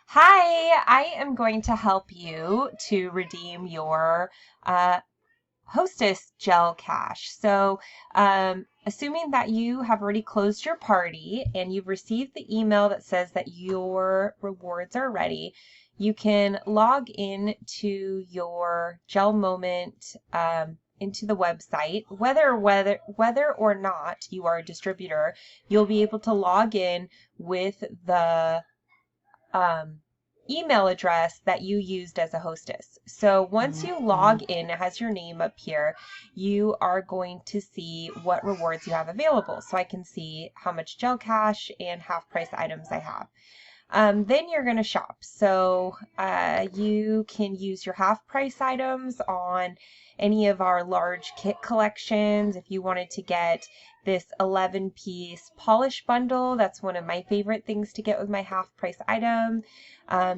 Hi, I am going to help you to redeem your Hostess Gel Cash. Assuming that you have already closed your party and you've received the email that says that your rewards are ready, you can log in to your Gel Moment into the website. Whether or not you are a distributor, you'll be able to log in with the um, email address that you used as a hostess. So once you log in, it has your name up here. You are going to see what rewards you have available. So I can see how much gel cash and half price items I have. Then you're going to shop. You can use your half price items on any of our large kit collections. If you wanted to get this 11-piece polish bundle, that's one of my favorite things to get with my half price item.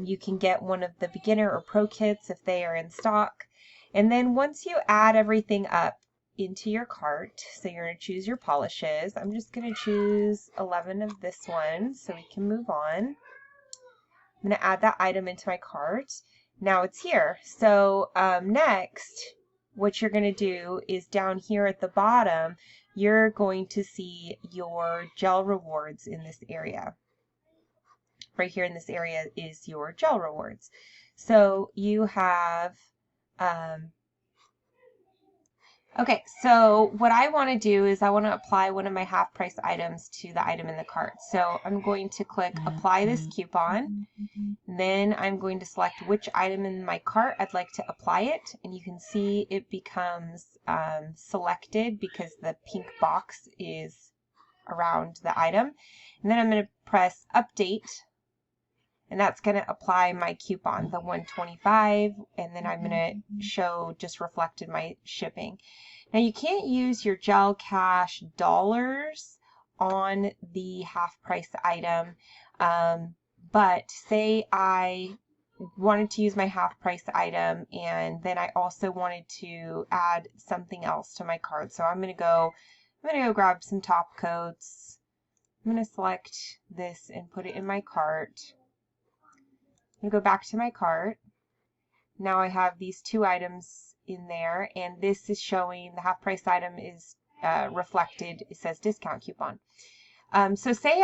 You can get one of the beginner or pro kits if they are in stock. And then once you add everything up into your cart, so you're going to choose your polishes. I'm just going to choose 11 of this one so we can move on. I'm going to add that item into my cart. Now it's here. Next, what you're going to do is down here at the bottom, you're going to see your gel rewards in this area. Right here in this area is your gel rewards. So you have Okay, so what I want to do is I want to apply one of my half price items to the item in the cart. So I'm going to click apply this coupon. Then I'm going to select which item in my cart I'd like to apply it. And you can see it becomes selected because the pink box is around the item. And then I'm going to press update. And that's going to apply my coupon, the 125, and then I'm going to show just reflected my shipping. Now you can't use your Gel Cash dollars on the half price item, but say I wanted to use my half price item and then I also wanted to add something else to my cart. So I'm going to go grab some top coats. I'm going to select this and put it in my cart. I'm going to go back to my cart. Now I have these two items in there, and this is showing the half price item is reflected. It says discount coupon. So say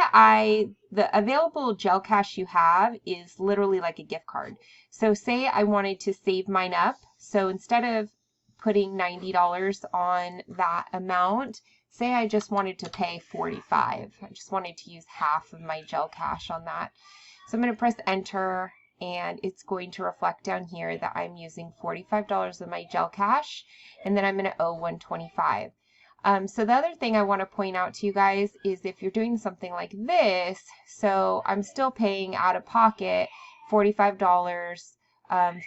the available gel cash you have is literally like a gift card. So say I wanted to save mine up. So instead of putting $90 on that amount, say I just wanted to pay $45. I just wanted to use half of my gel cash on that. So I'm going to press enter, and it's going to reflect down here that I'm using $45 of my gel cash, and then I'm going to owe $125. So the other thing I want to point out to you guys is if you're doing something like this, so I'm still paying out of pocket $45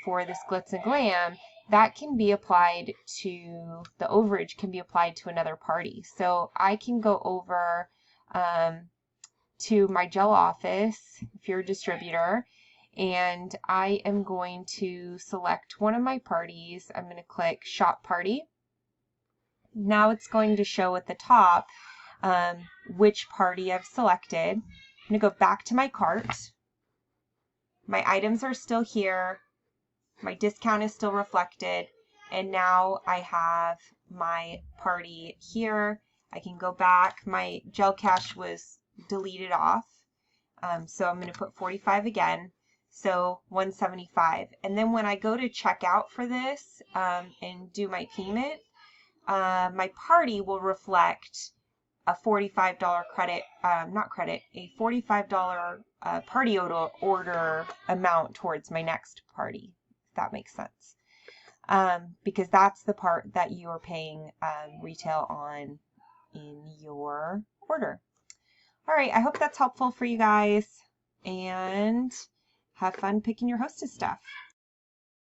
for this Glitz and Glam, that can be applied to, the overage can be applied to another party. So I can go over to my gel office if you're a distributor, and I am going to select one of my parties. I'm going to click shop party. Now it's going to show at the top which party I've selected. I'm going to go back to my cart. My items are still here. My discount is still reflected. And now I have my party here. I can go back. My gel cash was deleted off. So I'm going to put 45 again. So 175. And then when I go to check out for this and do my payment, my party will reflect a $45 credit, a $45 party order amount towards my next party, if that makes sense. Because that's the part that you are paying retail on in your order. All right, I hope that's helpful for you guys, and have fun picking your Hostess stuff.